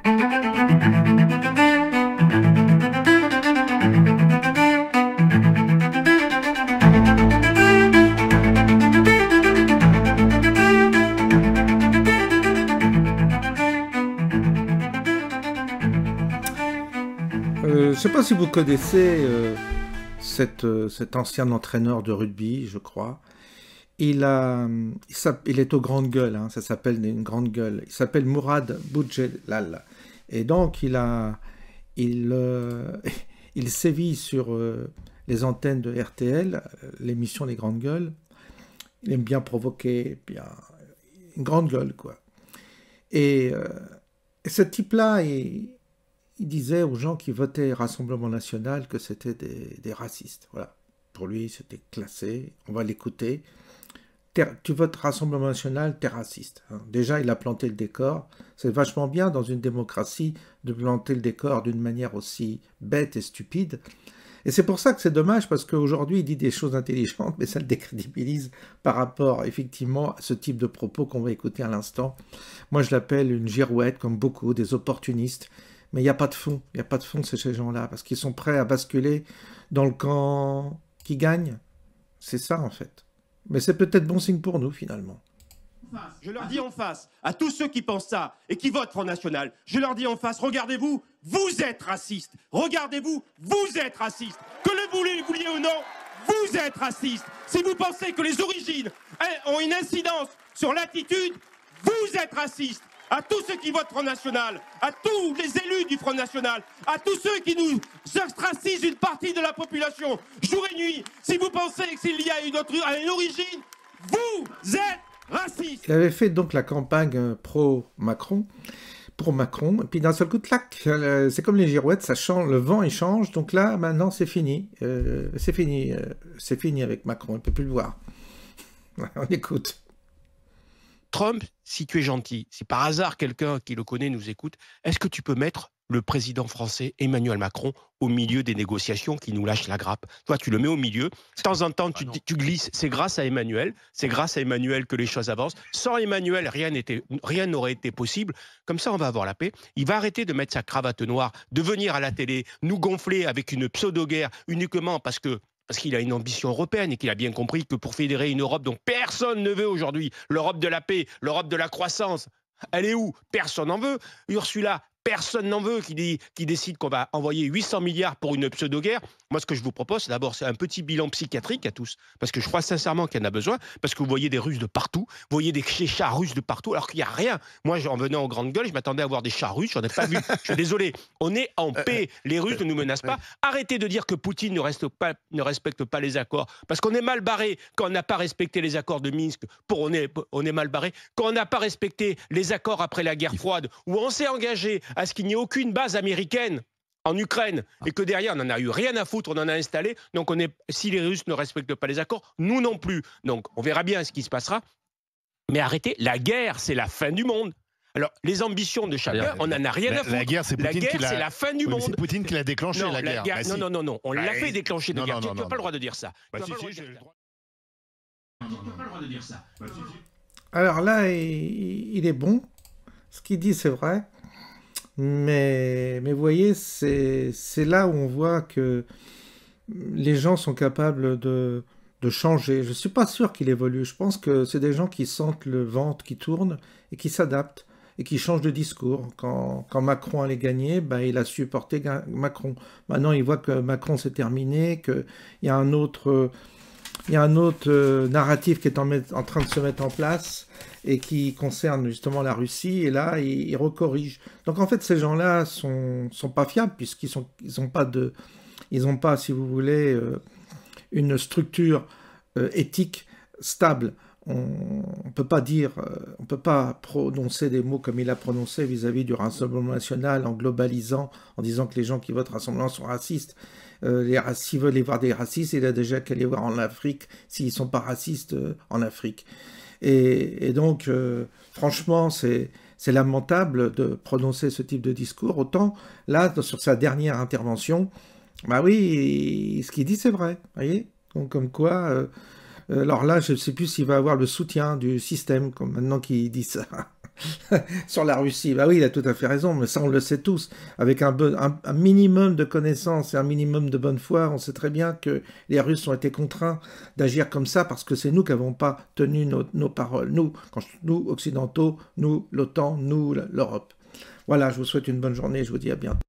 Je ne sais pas si vous connaissez cet ancien entraîneur de rugby, je crois. Il est aux grandes gueules, hein, ça s'appelle une grande gueule. Il s'appelle Mourad Boudjelal. Et donc, il sévit sur les antennes de RTL, l'émission Les Grandes Gueules. Il aime bien provoquer, bien une grande gueule, quoi. Et ce type-là, il disait aux gens qui votaient Rassemblement National que c'était des racistes. Voilà. Pour lui, c'était classé. On va l'écouter. Tu votes Rassemblement National, t'es raciste. Hein. Déjà, il a planté le décor. C'est vachement bien dans une démocratie de planter le décor d'une manière aussi bête et stupide. Et c'est pour ça que c'est dommage, parce qu'aujourd'hui, il dit des choses intelligentes, mais ça le décrédibilise par rapport, effectivement, à ce type de propos qu'on va écouter à l'instant. Moi, je l'appelle une girouette, comme beaucoup, des opportunistes. Mais il n'y a pas de fond. Il n'y a pas de fond chez ces gens-là, parce qu'ils sont prêts à basculer dans le camp qui gagne. C'est ça, en fait. Mais c'est peut-être bon signe pour nous, finalement. Je leur dis en face, à tous ceux qui pensent ça et qui votent Front National, je leur dis en face, regardez-vous, vous êtes racistes. Regardez-vous, vous êtes racistes. Que le vouliez ou non, vous êtes racistes. Si vous pensez que les origines ont une incidence sur l'attitude, vous êtes racistes. À tous ceux qui votent Front National, à tous les élus du Front National, à tous ceux qui nous ostracisent une partie de la population, jour et nuit, si vous pensez qu'il y a une origine, vous êtes racistes. Il avait fait donc la campagne pro-Macron, pour Macron, et puis d'un seul coup, clac, c'est comme les girouettes, ça change, le vent il change, donc là, maintenant c'est fini, c'est fini avec Macron, on ne peut plus le voir. On écoute. Trump, si tu es gentil, si par hasard quelqu'un qui le connaît nous écoute, est-ce que tu peux mettre le président français Emmanuel Macron au milieu des négociations qui nous lâchent la grappe? Toi, tu le mets au milieu. De temps en temps, tu glisses. C'est grâce à Emmanuel. C'est grâce à Emmanuel que les choses avancent. Sans Emmanuel, rien n'aurait été possible. Comme ça, on va avoir la paix. Il va arrêter de mettre sa cravate noire, de venir à la télé, nous gonfler avec une pseudo-guerre uniquement parce qu'il a une ambition européenne et qu'il a bien compris que pour fédérer une Europe dont personne ne veut aujourd'hui, l'Europe de la paix, l'Europe de la croissance, elle est où? Personne n'en veut. Ursula, personne n'en veut, qui décide qu'on va envoyer 800 milliards pour une pseudo-guerre. Moi, ce que je vous propose, d'abord, c'est un petit bilan psychiatrique à tous, parce que je crois sincèrement qu'il y en a besoin, parce que vous voyez des Russes de partout, vous voyez des chars russes de partout, alors qu'il n'y a rien. Moi, en venant aux grandes gueules, je m'attendais à voir des chars russes, j'en ai pas vu. Je suis désolé, on est en paix, les Russes ne nous menacent pas. Arrêtez de dire que Poutine ne respecte pas les accords, parce qu'on est mal barré quand on n'a pas respecté les accords de Minsk, on est mal barré, quand on n'a pas respecté les accords après la guerre froide, où on s'est engagé à ce qu'il n'y ait aucune base américaine en Ukraine, et que derrière, on n'en a eu rien à foutre, on en a installé. Donc, si les Russes ne respectent pas les accords, nous non plus. Donc, on verra bien ce qui se passera. Mais arrêtez, la guerre, c'est la fin du monde. Alors, les ambitions de chacun, on n'en a rien à foutre. La guerre, c'est la fin du monde. C'est Poutine qui l'a déclenché, la guerre. Bah, non. On l'a fait déclencher de guerre. Tu n'as pas le droit de dire ça. Tu n'as pas le droit de dire ça. Alors là, il est bon. Ce qu'il dit, c'est vrai. Mais vous voyez, c'est là où on voit que les gens sont capables de changer. Je ne suis pas sûr qu'il évolue. Je pense que c'est des gens qui sentent le ventre qui tourne et qui s'adaptent et qui changent de discours. Quand Macron allait gagner, ben, il a supporté Macron. Maintenant, il voit que Macron c'est terminé, qu'il y a un autre narratif qui est en train de se mettre en place et qui concerne justement la Russie, et là, il recorrige. Donc en fait, ces gens-là sont pas fiables, puisqu'ils n'ont pas, si vous voulez, une structure éthique stable. On peut pas prononcer des mots comme il a prononcé vis-à-vis du Rassemblement National en globalisant, en disant que les gens qui votent Rassemblement sont racistes. S'ils veulent y voir des racistes, il a déjà qu'à les voir en Afrique, s'ils ne sont pas racistes en Afrique. Et donc, franchement, c'est lamentable de prononcer ce type de discours. Autant, là, sur sa dernière intervention, bah oui, ce qu'il dit, c'est vrai. Vous voyez? Donc, comme quoi... alors là, je ne sais plus s'il va avoir le soutien du système, comme maintenant qu'il dit ça. sur la Russie. Bah oui, il a tout à fait raison, mais ça on le sait tous. Avec un minimum de connaissances et un minimum de bonne foi, on sait très bien que les Russes ont été contraints d'agir comme ça parce que c'est nous qui n'avons pas tenu nos paroles. Nous, occidentaux, nous, l'OTAN, nous, l'Europe. Voilà, je vous souhaite une bonne journée, je vous dis à bientôt.